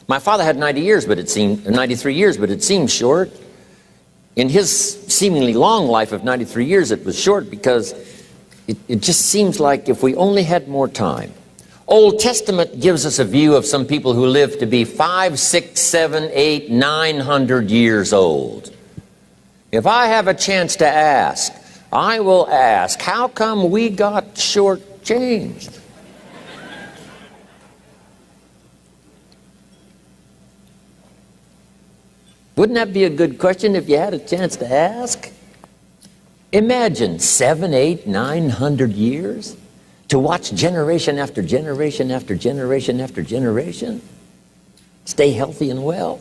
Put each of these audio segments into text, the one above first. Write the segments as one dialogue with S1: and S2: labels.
S1: My father had 93 years, but it seemed short. In his seemingly long life of 93 years, it was short because it just seems like if we only had more time. Old Testament gives us a view of some people who live to be 500, 600, 700, 800, 900 years old. If I have a chance to ask, I will ask, how come we got shortchanged? Wouldn't that be a good question if you had a chance to ask? Imagine 700, 800, 900 years to watch generation after generation after generation after generation stay healthy and well.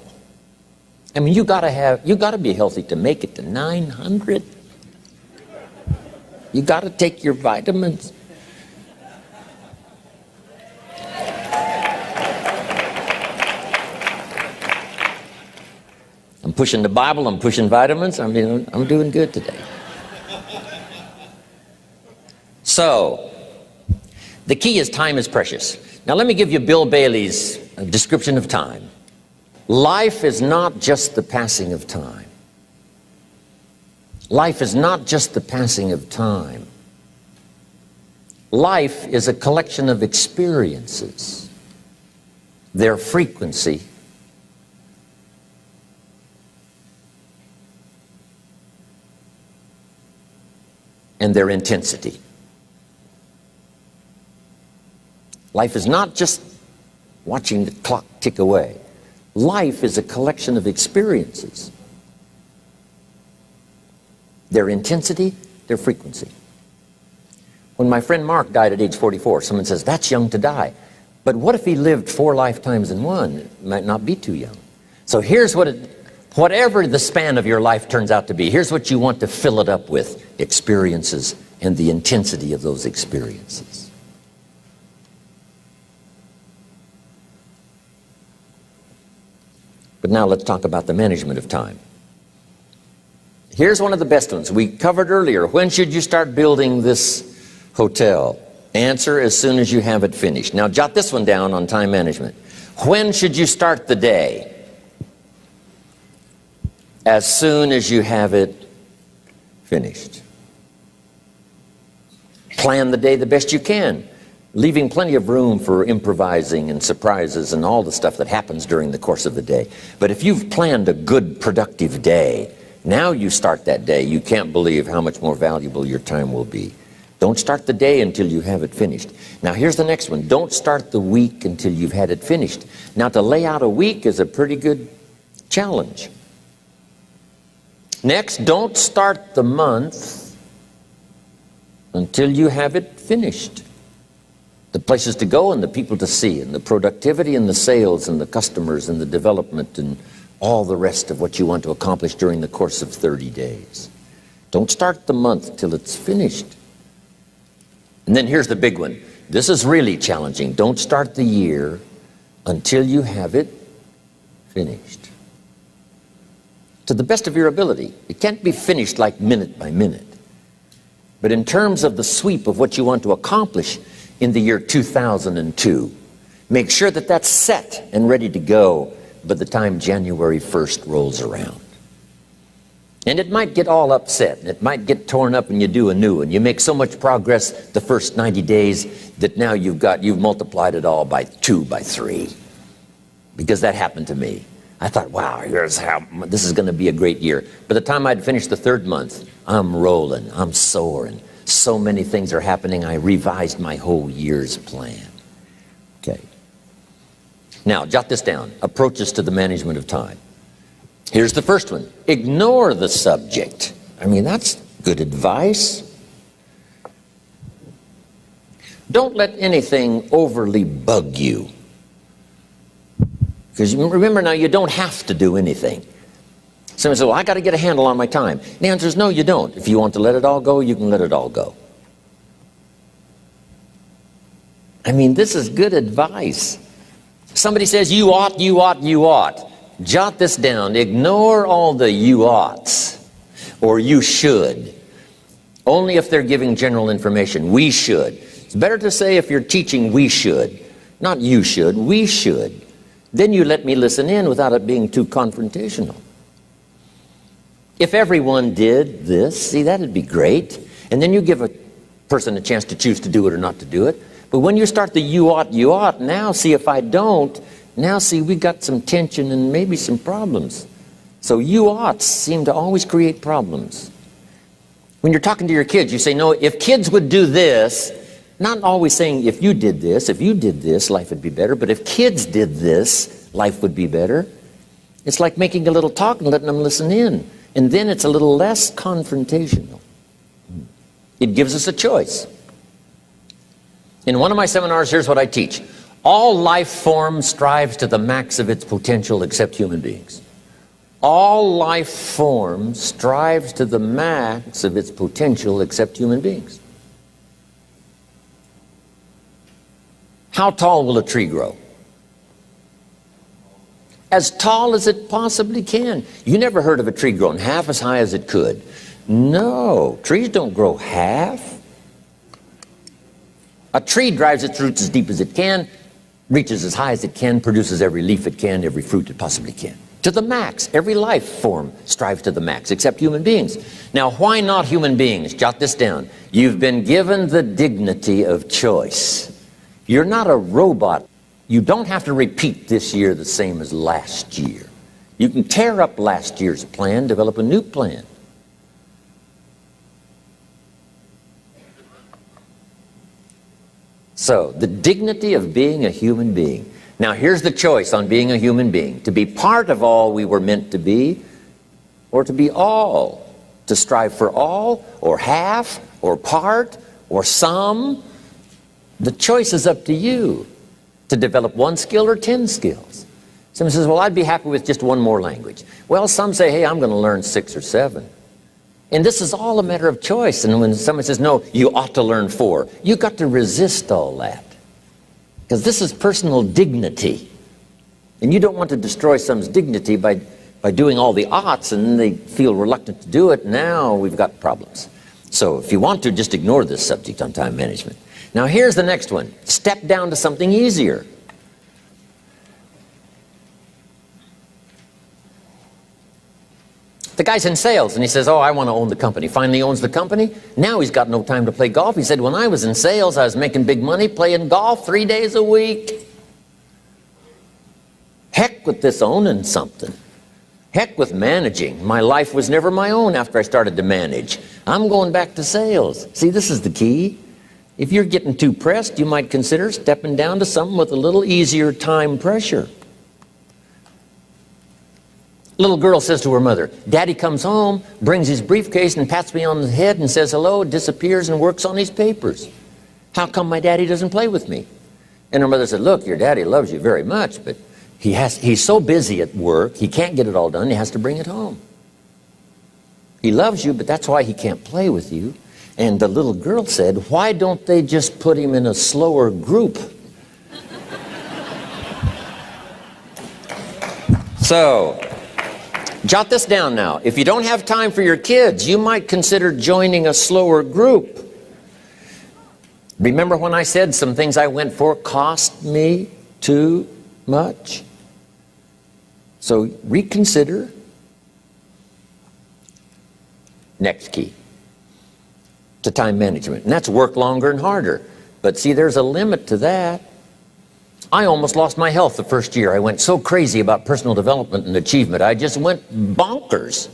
S1: I mean, you gotta be healthy to make it to 900. You gotta take your vitamins. I'm pushing the Bible, I'm pushing vitamins, I'm doing good today. So, the key is time is precious. Now let me give you Bill Bailey's description of time. Life is not just the passing of time. Life is not just the passing of time. Life is a collection of experiences, their frequency, and their intensity. Life is not just watching the clock tick away. Life is a collection of experiences, their intensity, their frequency. When my friend Mark died at age 44, someone says, that's young to die. But what if he lived 4 lifetimes in one? It might not be too young. So here's whatever the span of your life turns out to be, here's what you want to fill it up with: experiences and the intensity of those experiences. But now let's talk about the management of time. Here's one of the best ones. We covered earlier, when should you start building this hotel? Answer, as soon as you have it finished. Now jot this one down on time management. When should you start the day? As soon as you have it finished. Plan the day the best you can, leaving plenty of room for improvising and surprises and all the stuff that happens during the course of the day. But if you've planned a good, productive day, now you start that day, you can't believe how much more valuable your time will be. Don't start the day until you have it finished. Now here's the next one. Don't start the week until you've had it finished. Now to lay out a week is a pretty good challenge. Next, don't start the month until you have it finished. The places to go and the people to see and the productivity and the sales and the customers and the development and all the rest of what you want to accomplish during the course of 30 days. Don't start the month till it's finished. And then here's the big one. This is really challenging. Don't start the year until you have it finished. To the best of your ability. It can't be finished like minute by minute. But in terms of the sweep of what you want to accomplish in the year 2002, make sure that that's set and ready to go by the time January 1st rolls around. And it might get all upset, and it might get torn up and you do a new one. You make so much progress the first 90 days that now you've multiplied it all by 2, by 3. Because that happened to me. I thought, wow, this is going to be a great year. By the time I'd finished the 3rd month, I'm rolling, I'm soaring. So many things are happening, I revised my whole year's plan. Okay. Now, jot this down. Approaches to the management of time. Here's the first one. Ignore the subject. I mean, that's good advice. Don't let anything overly bug you. Because remember now, you don't have to do anything. Someone says, well, I got to get a handle on my time. The answer is no, you don't. If you want to let it all go, you can let it all go. I mean, this is good advice. Somebody says, you ought, you ought, you ought. Jot this down. Ignore all the you oughts or you should. Only if they're giving general information. We should. It's better to say if you're teaching we should. Not you should, we should. Then you let me listen in without it being too confrontational. If everyone did this, see, that'd be great. And then you give a person a chance to choose to do it or not to do it. But when you start the you ought, now see if I don't, now see we got some tension and maybe some problems. So you oughts seem to always create problems. When you're talking to your kids, you say, no, if kids would do this, not always saying if you did this, life would be better, but if kids did this, life would be better. It's like making a little talk and letting them listen in. And then it's a little less confrontational. It gives us a choice. In one of my seminars, here's what I teach. All life form strives to the max of its potential except human beings. All life form strives to the max of its potential except human beings. How tall will a tree grow? As tall as it possibly can. You never heard of a tree growing half as high as it could. No, trees don't grow half. A tree drives its roots as deep as it can, reaches as high as it can, produces every leaf it can, every fruit it possibly can. To the max. Every life form strives to the max, except human beings. Now, why not human beings? Jot this down. You've been given the dignity of choice. You're not a robot. You don't have to repeat this year the same as last year. You can tear up last year's plan, develop a new plan. So, the dignity of being a human being. Now, here's the choice on being a human being. To be part of all we were meant to be, or to be all. To strive for all, or half, or part, or some. The choice is up to you. To develop one skill or 10 skills. Someone says, well, I'd be happy with just one more language. Well, some say, hey, I'm going to learn 6 or 7. And this is all a matter of choice. And when someone says, no, you ought to learn 4, you got to resist all that. Because this is personal dignity. And you don't want to destroy someone's dignity by doing all the oughts, and then they feel reluctant to do it. Now we've got problems. So if you want to, just ignore this subject on time management. Now here's the next one. Step down to something easier. The guy's in sales and he says, oh, I want to own the company. Finally owns the company. Now he's got no time to play golf. He said, when I was in sales, I was making big money playing golf 3 days a week. Heck with this owning something. Heck with managing. My life was never my own after I started to manage. I'm going back to sales. See, this is the key. If you're getting too pressed, you might consider stepping down to something with a little easier time pressure. Little girl says to her mother, Daddy comes home, brings his briefcase and pats me on the head and says hello, disappears and works on his papers. How come my daddy doesn't play with me? And her mother said, look, your daddy loves you very much, but he's so busy at work, he can't get it all done, he has to bring it home. He loves you, but that's why he can't play with you. And the little girl said, why don't they just put him in a slower group? So, jot this down now. If you don't have time for your kids, you might consider joining a slower group. Remember when I said some things I went for cost me too much? So reconsider. Next key to time management, and that's work longer and harder. But see, there's a limit to that. I almost lost my health the first year. I went so crazy about personal development and achievement. I just went bonkers.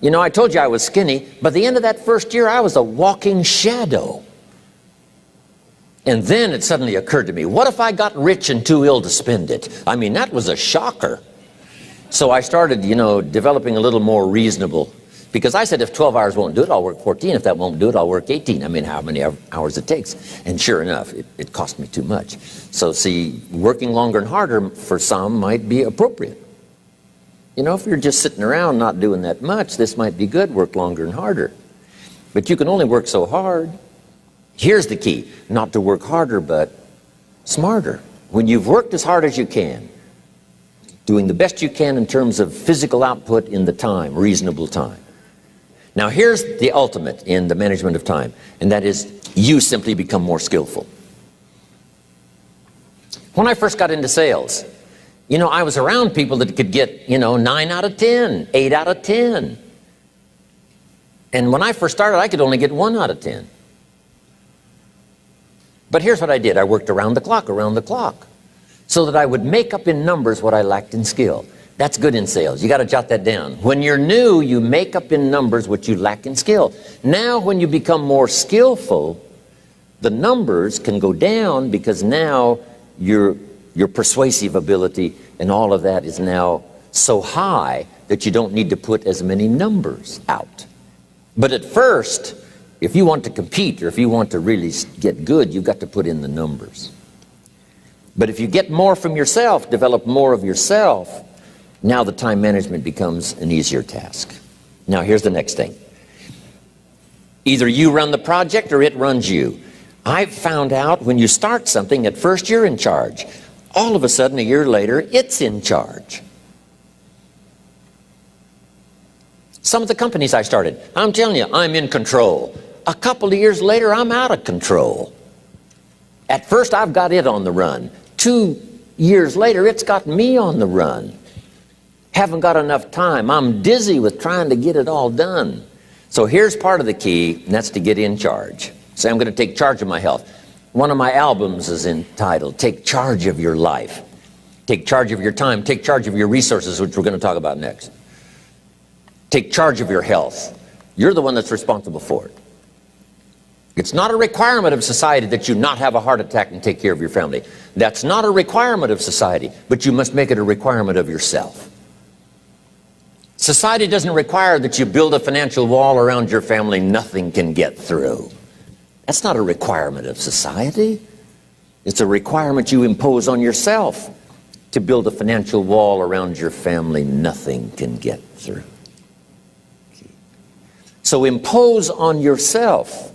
S1: You know, I told you I was skinny, but at the end of that first year, I was a walking shadow. And then it suddenly occurred to me, what if I got rich and too ill to spend it? I mean, that was a shocker. So I started, you know, developing a little more reasonable. Because I said, if 12 hours won't do it, I'll work 14. If that won't do it, I'll work 18. I mean, how many hours it takes. And sure enough, it cost me too much. So see, working longer and harder for some might be appropriate. You know, if you're just sitting around not doing that much, this might be good, work longer and harder. But you can only work so hard. Here's the key, not to work harder, but smarter. When you've worked as hard as you can, doing the best you can in terms of physical output in the time, reasonable time. Now here's the ultimate in the management of time, and that is you simply become more skillful. When I first got into sales, You know, I was around people that could get, 9 out of 10, 8 out of 10. And when I first started, I could only get 1 out of 10. But here's what I did. I worked around the clock, so that I would make up in numbers what I lacked in skill. That's good in sales. You got to jot that down. When you're new, you make up in numbers what you lack in skill. Now, when you become more skillful, the numbers can go down because now your persuasive ability and all of that is now so high that you don't need to put as many numbers out. But at first, if you want to compete or if you want to really get good, you've got to put in the numbers. But if you get more from yourself, develop more of yourself, now the time management becomes an easier task. Now here's the next thing. Either you run the project or it runs you. I've found out when you start something, at first you're in charge. All of a sudden, a year later, it's in charge. Some of the companies I started, I'm telling you, I'm in control. A couple of years later, I'm out of control. At first, I've got it on the run. 2 years later, it's got me on the run. Haven't got enough time. I'm dizzy with trying to get it all done. So here's part of the key, and that's to get in charge. Say, I'm going to take charge of my health. One of my albums is entitled, Take Charge of Your Life. Take charge of your time. Take charge of your resources, which we're going to talk about next. Take charge of your health. You're the one that's responsible for it. It's not a requirement of society that you not have a heart attack and take care of your family. That's not a requirement of society, but you must make it a requirement of yourself. Society doesn't require that you build a financial wall around your family nothing can get through. That's not a requirement of society. It's a requirement you impose on yourself to build a financial wall around your family nothing can get through. So impose on yourself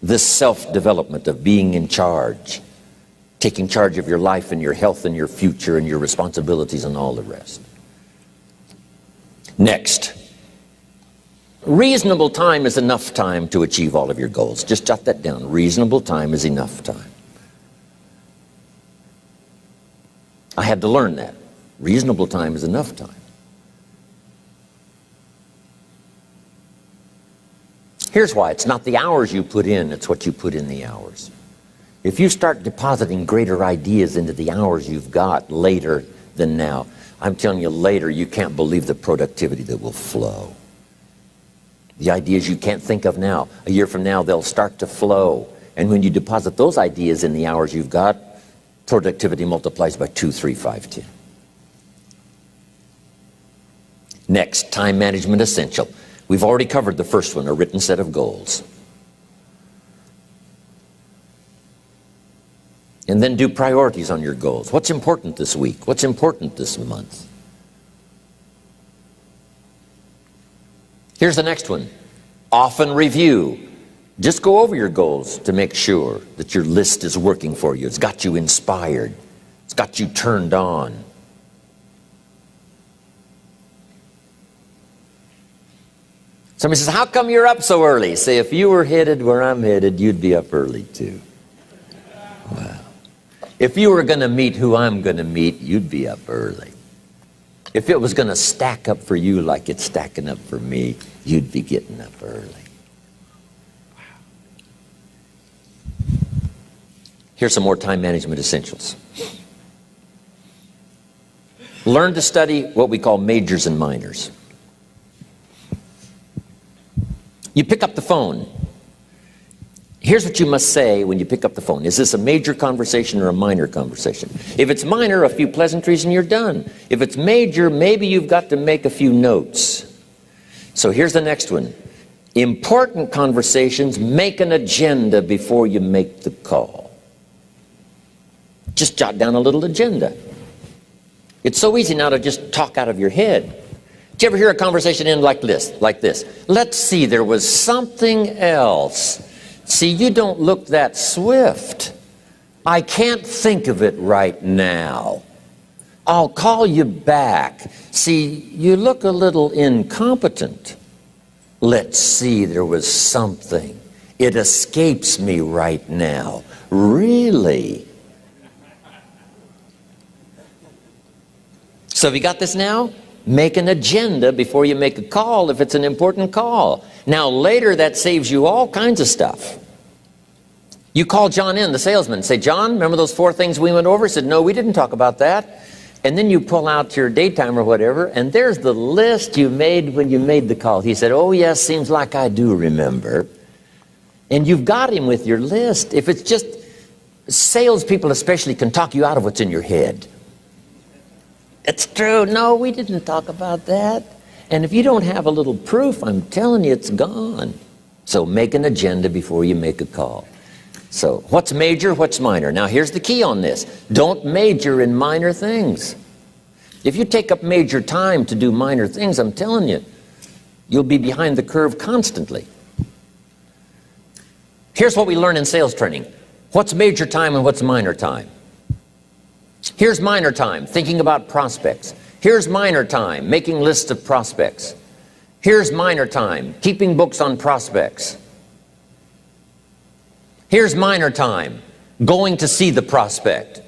S1: this self-development of being in charge, taking charge of your life and your health and your future and your responsibilities and all the rest. Next, reasonable time is enough time to achieve all of your goals. Just jot that down. Reasonable time is enough time. I had to learn that. Reasonable time is enough time. Here's why. It's not the hours you put in, it's what you put in the hours. If you start depositing greater ideas into the hours you've got later than now, I'm telling you, later you can't believe the productivity that will flow. The ideas you can't think of now, a year from now, they'll start to flow. And when you deposit those ideas in the hours you've got, productivity multiplies by 2, 3, 5, 10. Next, time management essential. We've already covered the first one, a written set of goals. And then do priorities on your goals. What's important this week? What's important this month? Here's the next one. Often review. Just go over your goals to make sure that your list is working for you. It's got you inspired. It's got you turned on. Somebody says, how come you're up so early? Say, if you were headed where I'm headed, you'd be up early too. Wow. If you were going to meet who I'm going to meet, you'd be up early. If it was going to stack up for you like it's stacking up for me, you'd be getting up early. Wow. Here's some more time management essentials. Learn to study what we call majors and minors. You pick up the phone. Here's what you must say when you pick up the phone. Is this a major conversation or a minor conversation? If it's minor, a few pleasantries and you're done. If it's major, maybe you've got to make a few notes. So here's the next one. Important conversations, make an agenda before you make the call. Just jot down a little agenda. It's so easy now to just talk out of your head. Did you ever hear a conversation end like this? Let's see, there was something else. See, you don't look that swift. I can't think of it right now. I'll call you back. See, you look a little incompetent. Let's see, there was something. It escapes me right now. Really? So have you got this now? Make an agenda before you make a call if it's an important call. Now later that saves you all kinds of stuff. You call John in, the salesman, say, John, remember those 4 things we went over? He said, no, we didn't talk about that. And then you pull out your daytime or whatever, and there's the list you made when you made the call. He said, oh yes, seems like I do remember. And you've got him with your list. If it's just, salespeople especially can talk you out of what's in your head. It's true. No, we didn't talk about that. And if you don't have a little proof, I'm telling you, it's gone. So make an agenda before you make a call. So what's major, what's minor? Now here's the key on this. Don't major in minor things. If you take up major time to do minor things, I'm telling you, you'll be behind the curve constantly. Here's what we learn in sales training. What's major time and what's minor time? Here's minor time, thinking about prospects. Here's minor time, making lists of prospects. Here's minor time, keeping books on prospects. Here's minor time, going to see the prospect.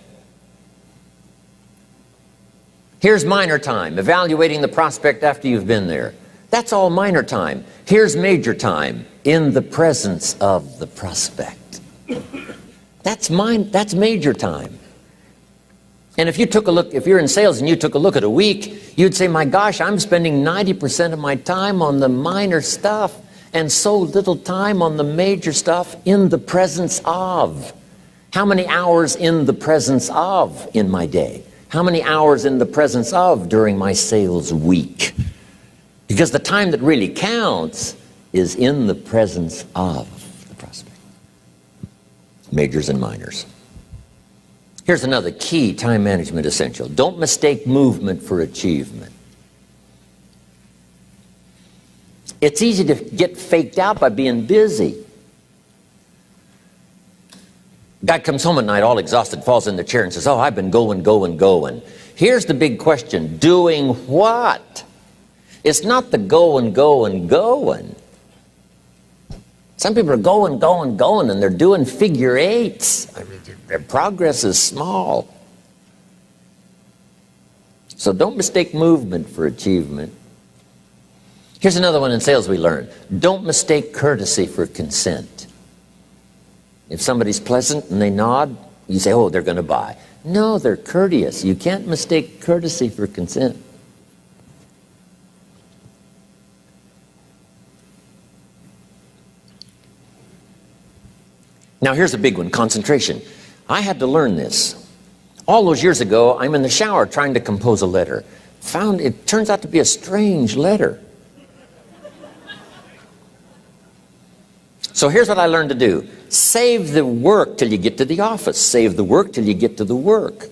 S1: Here's minor time, evaluating the prospect after you've been there. That's all minor time. Here's major time, in the presence of the prospect. That's major time. And if you took a look, if you're in sales and you took a look at a week, you'd say, my gosh, I'm spending 90% of my time on the minor stuff and so little time on the major stuff in the presence of. How many hours in the presence of in my day? How many hours in the presence of during my sales week? Because the time that really counts is in the presence of the prospect. Majors and minors. Here's another key time management essential. Don't mistake movement for achievement. It's easy to get faked out by being busy. Guy comes home at night all exhausted, falls in the chair and says, oh, I've been going. Here's the big question. Doing what? It's not the going. Some people are going, and they're doing figure eights. I mean, their progress is small. So don't mistake movement for achievement. Here's another one in sales we learned. Don't mistake courtesy for consent. If somebody's pleasant and they nod, you say, oh, they're going to buy. No, they're courteous. You can't mistake courtesy for consent. Now here's a big one, concentration. I had to learn this. All those years ago, I'm in the shower trying to compose a letter. Found it turns out to be a strange letter. So here's what I learned to do. Save the work till you get to the office. Save the work till you get to the work.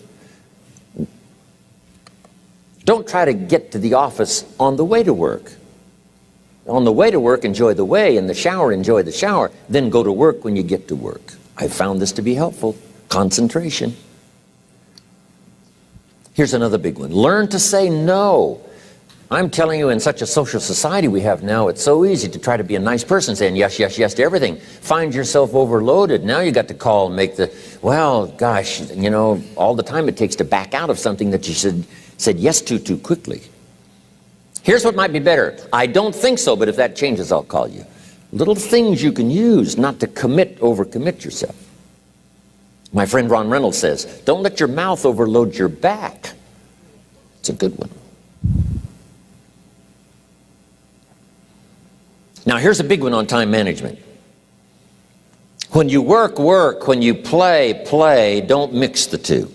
S1: Don't try to get to the office on the way to work. On the way to work, enjoy the way. In the shower, enjoy the shower. Then go to work when you get to work. I found this to be helpful. Concentration. Here's another big one. Learn to say no. I'm telling you, in such a social society we have now, it's so easy to try to be a nice person, saying yes, yes, yes to everything. Find yourself overloaded. Now you got to call and make the, well, gosh, you know, all the time it takes to back out of something that you said yes to too quickly. Here's what might be better. I don't think so, but if that changes, I'll call you. Little things you can use not to overcommit yourself. My friend Ron Reynolds says, don't let your mouth overload your back. It's a good one. Now here's a big one on time management. When you work, work. When you play, play. Don't mix the two.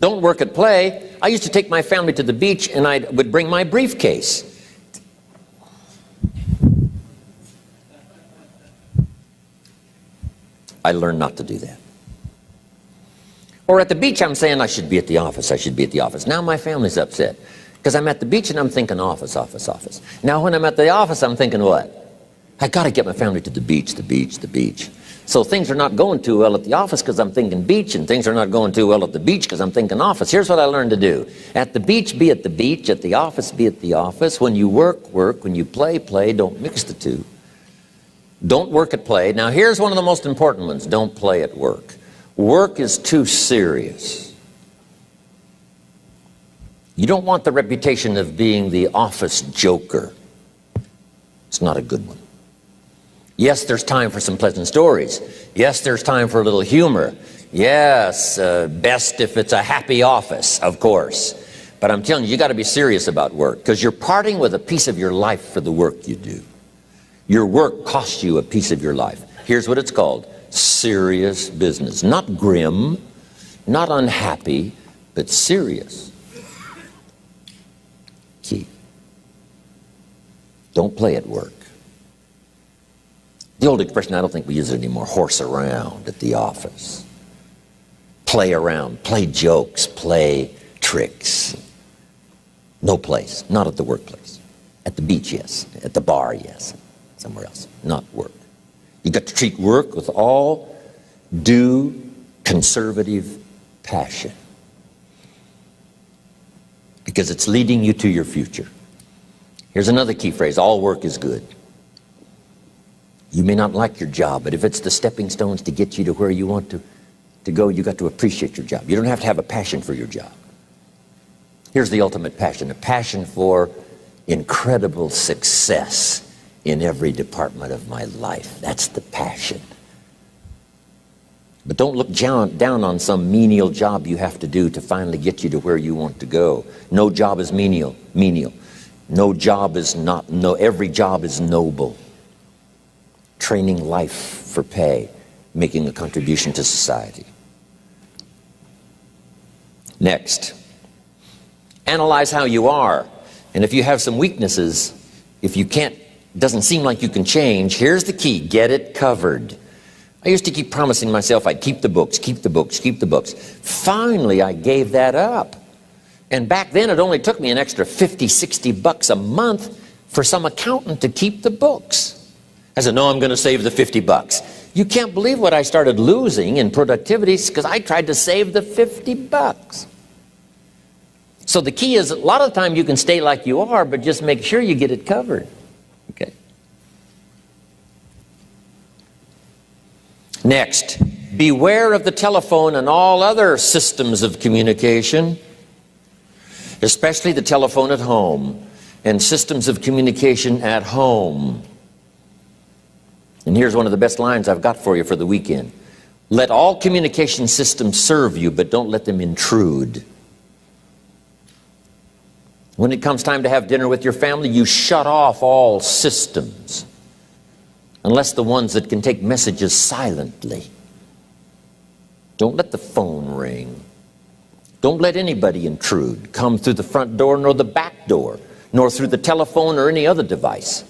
S1: Don't work at play. I used to take my family to the beach and I would bring my briefcase. I learned not to do that. Or at the beach I'm saying I should be at the office, I should be at the office. Now my family's upset because I'm at the beach and I'm thinking office, office, office. Now when I'm at the office I'm thinking what? I got to get my family to the beach, the beach, the beach. So things are not going too well at the office because I'm thinking beach, and things are not going too well at the beach because I'm thinking office. Here's what I learned to do. At the beach, be at the beach. At the office, be at the office. When you work, work. When you play, play. Don't mix the two. Don't work at play. Now here's one of the most important ones. Don't play at work. Work is too serious. You don't want the reputation of being the office joker. It's not a good one. Yes, there's time for some pleasant stories. Yes, there's time for a little humor. Yes, best if it's a happy office, of course. But I'm telling you, you got to be serious about work, because you're parting with a piece of your life for the work you do. Your work costs you a piece of your life. Here's what it's called: serious business. Not grim, not unhappy, but serious. Key. Don't play at work. The old expression, I don't think we use it anymore, horse around at the office. Play around, play jokes, play tricks. No place, not at the workplace. At the beach, yes. At the bar, yes. Somewhere else, not work. You've got to treat work with all due conservative passion, because it's leading you to your future. Here's another key phrase: all work is good. You may not like your job, but if it's the stepping stones to get you to where you want to go, you got to appreciate your job. You don't have to have a passion for your job. Here's the ultimate passion: a passion for incredible success in every department of my life. That's the passion. But don't look down on some menial job you have to do to finally get you to where you want to go. No job is menial. No job is not, every job is noble. Training life for pay, making a contribution to society. Next, analyze how you are. And if you have some weaknesses, if you can't, doesn't seem like you can change, here's the key: get it covered. I used to keep promising myself I'd keep the books, keep the books, keep the books. Finally, I gave that up. And back then, it only took me an extra $50, $60 a month for some accountant to keep the books. I said, no, I'm going to save the $50. You can't believe what I started losing in productivity because I tried to save the $50. So the key is, a lot of the time you can stay like you are, but just make sure you get it covered. Okay. Next, beware of the telephone and all other systems of communication, especially the telephone at home and systems of communication at home. And here's one of the best lines I've got for you for the weekend: let all communication systems serve you, but don't let them intrude. When it comes time to have dinner with your family, you shut off all systems, unless the ones that can take messages silently. Don't let the phone ring. Don't let anybody intrude, come through the front door nor the back door, nor through the telephone or any other device.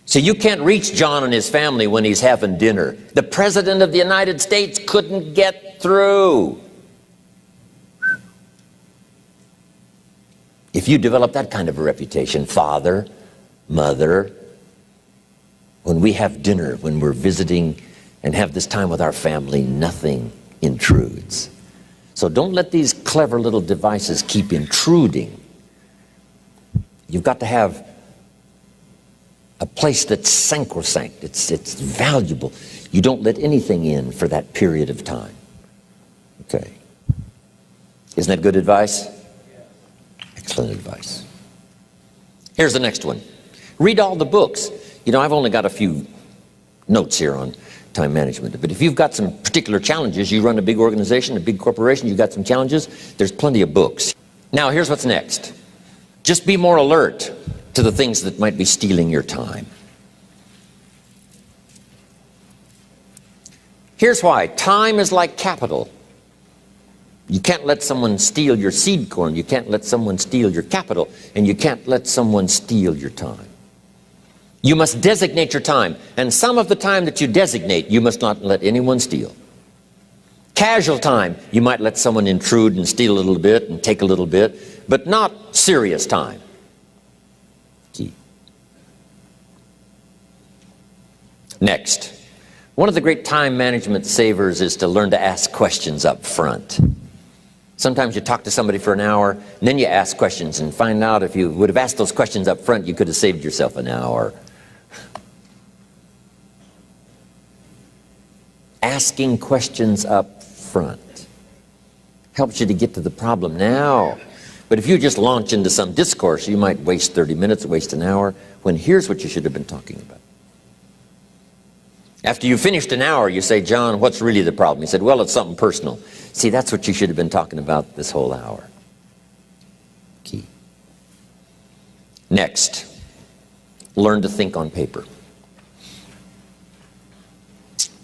S1: So you can't reach John and his family when he's having dinner. The President of the United States couldn't get through. If you develop that kind of a reputation, father, mother, when we have dinner, when we're visiting and have this time with our family, nothing intrudes. So don't let these clever little devices keep intruding. You've got to have a place that's sacrosanct, it's valuable. You don't let anything in for that period of time. Okay. Isn't that good advice? Excellent advice. Here's the next one. Read all the books. You know, I've only got a few notes here on time management, but if you've got some particular challenges, you run a big organization, a big corporation, you've got some challenges, there's plenty of books. Now, here's what's next. Just be more alert to the things that might be stealing your time. Here's why. Time is like capital. You can't let someone steal your seed corn. You can't let someone steal your capital. And you can't let someone steal your time. You must designate your time. And some of the time that you designate, you must not let anyone steal. Casual time, you might let someone intrude and steal a little bit and take a little bit, but not serious time. Key. Next, one of the great time management savers is to learn to ask questions up front. Sometimes you talk to somebody for an hour, and then you ask questions and find out if you would have asked those questions up front, you could have saved yourself an hour. Asking questions up front helps you to get to the problem now. But if you just launch into some discourse, you might waste 30 minutes, waste an hour, when here's what you should have been talking about. After you finished an hour, you say, John, what's really the problem? He said, well, it's something personal. See, that's what you should have been talking about this whole hour. Key. Next, learn to think on paper.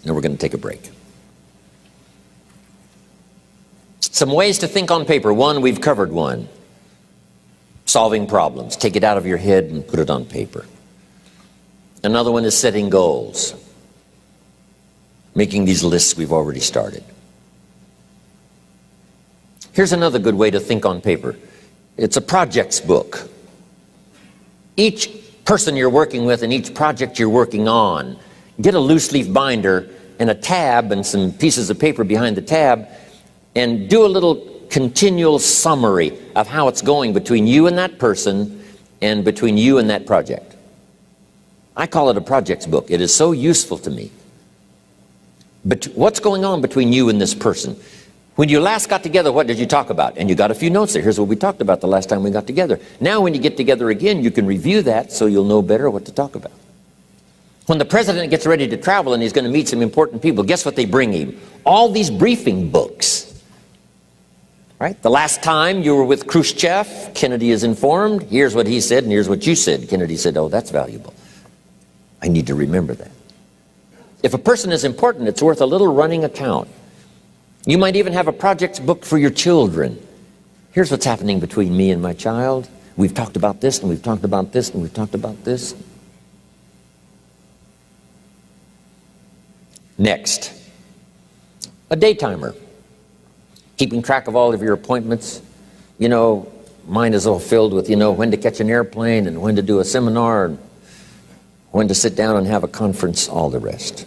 S1: Now we're going to take a break. Some ways to think on paper. One, we've covered one. Solving problems. Take it out of your head and put it on paper. Another one is setting goals. Making these lists we've already started. Here's another good way to think on paper. It's a projects book. Each person you're working with and each project you're working on, get a loose leaf binder and a tab and some pieces of paper behind the tab and do a little continual summary of how it's going between you and that person and between you and that project. I call it a projects book. It is so useful to me. But what's going on between you and this person? When you last got together, what did you talk about? And you got a few notes there. Here's what we talked about the last time we got together. Now when you get together again, you can review that so you'll know better what to talk about. When the president gets ready to travel and he's going to meet some important people, guess what they bring him? All these briefing books. Right? The last time you were with Khrushchev, Kennedy is informed. Here's what he said and here's what you said. Kennedy said, oh, that's valuable. I need to remember that. If a person is important, it's worth a little running account. You might even have a projects book for your children. Here's what's happening between me and my child. We've talked about this, and we've talked about this, and we've talked about this. Next, a day timer. Keeping track of all of your appointments. You know, mine is all filled with, when to catch an airplane, and when to do a seminar, and when to sit down and have a conference, all the rest.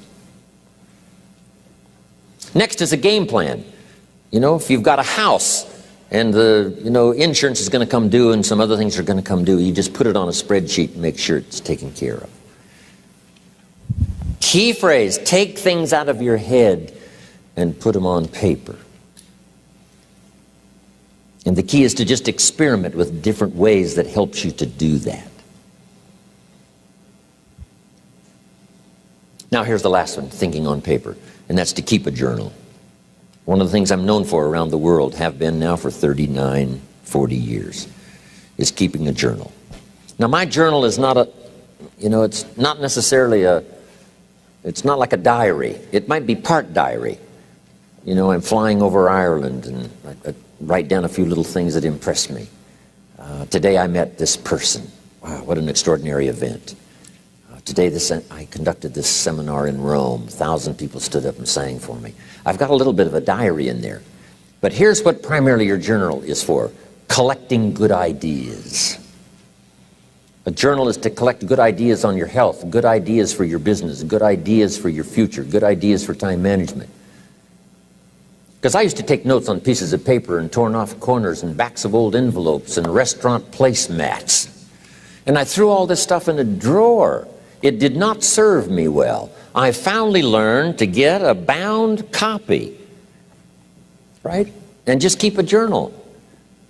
S1: Next is a game plan. If you've got a house and the insurance is going to come due and some other things are going to come due, you just put it on a spreadsheet and make sure it's taken care of. Key phrase, take things out of your head and put them on paper. And the key is to just experiment with different ways that helps you to do that. Now here's the last one, thinking on paper, and that's to keep a journal. One of the things I'm known for around the world, have been now for 39, 40 years, is keeping a journal. Now my journal is not it's not necessarily it's not like a diary. It might be part diary. I'm flying over Ireland and I write down a few little things that impress me. Today I met this person. Wow, what an extraordinary event. Today I conducted this seminar in Rome. 1,000 people stood up and sang for me. I've got a little bit of a diary in there. But here's what primarily your journal is for. Collecting good ideas. A journal is to collect good ideas on your health, good ideas for your business, good ideas for your future, good ideas for time management. Because I used to take notes on pieces of paper and torn off corners and backs of old envelopes and restaurant placemats. And I threw all this stuff in a drawer. It did not serve me well. I finally learned to get a bound copy, right? And just keep a journal,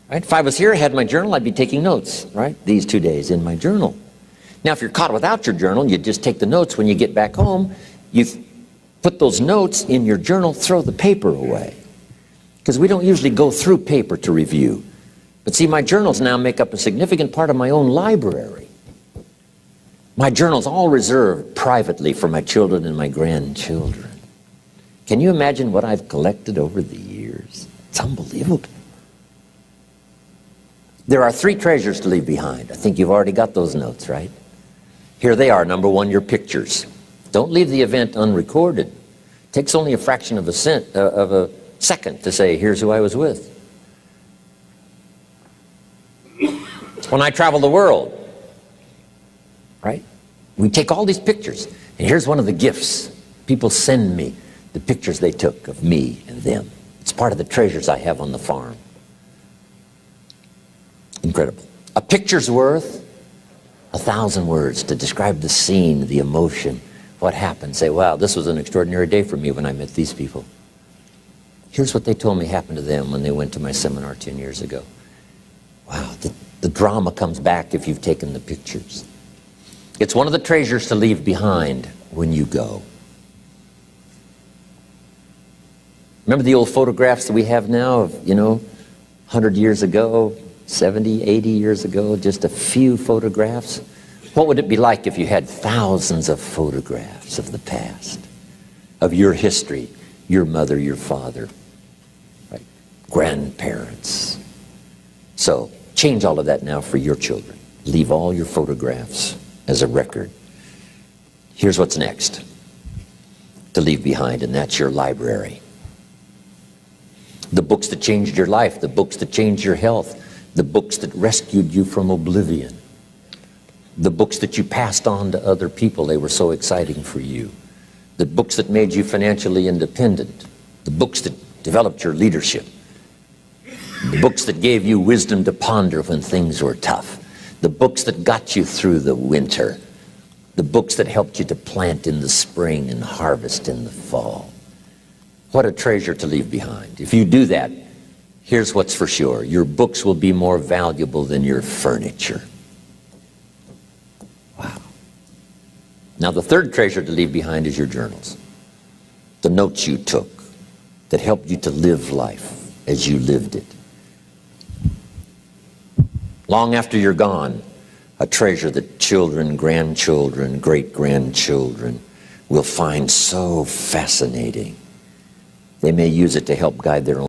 S1: right? If I was here, I had my journal, I'd be taking notes, right? These 2 days in my journal. Now, if you're caught without your journal, you just take the notes. When you get back home, you put those notes in your journal, throw the paper away. Because we don't usually go through paper to review. But see, my journals now make up a significant part of my own library. My journal's all reserved privately for my children and my grandchildren. Can you imagine what I've collected over the years? It's unbelievable. There are 3 treasures to leave behind. I think you've already got those notes, right? Here they are. Number 1, your pictures. Don't leave the event unrecorded. It takes only a fraction of a second to say, here's who I was with. When I travel the world, right? We take all these pictures, and here's one of the gifts. People send me the pictures they took of me and them. It's part of the treasures I have on the farm. Incredible. A picture's worth 1,000 words to describe the scene, the emotion, what happened. Say, wow, this was an extraordinary day for me when I met these people. Here's what they told me happened to them when they went to my seminar 10 years ago. Wow, the drama comes back if you've taken the pictures. It's one of the treasures to leave behind when you go. Remember the old photographs that we have now of, 100 years ago, 70, 80 years ago, just a few photographs? What would it be like if you had thousands of photographs of the past, of your history, your mother, your father, right? Grandparents? So change all of that now for your children. Leave all your photographs as a record. Here's what's next to leave behind, and that's your library. The books that changed your life, the books that changed your health, the books that rescued you from oblivion, the books that you passed on to other people, they were so exciting for you, the books that made you financially independent, the books that developed your leadership, the books that gave you wisdom to ponder when things were tough, the books that got you through the winter, the books that helped you to plant in the spring and harvest in the fall. What a treasure to leave behind. If you do that, here's what's for sure. Your books will be more valuable than your furniture. Wow. Now the third treasure to leave behind is your journals. The notes you took that helped you to live life as you lived it. Long after you're gone, a treasure that children, grandchildren, great-grandchildren will find so fascinating. They may use it to help guide their own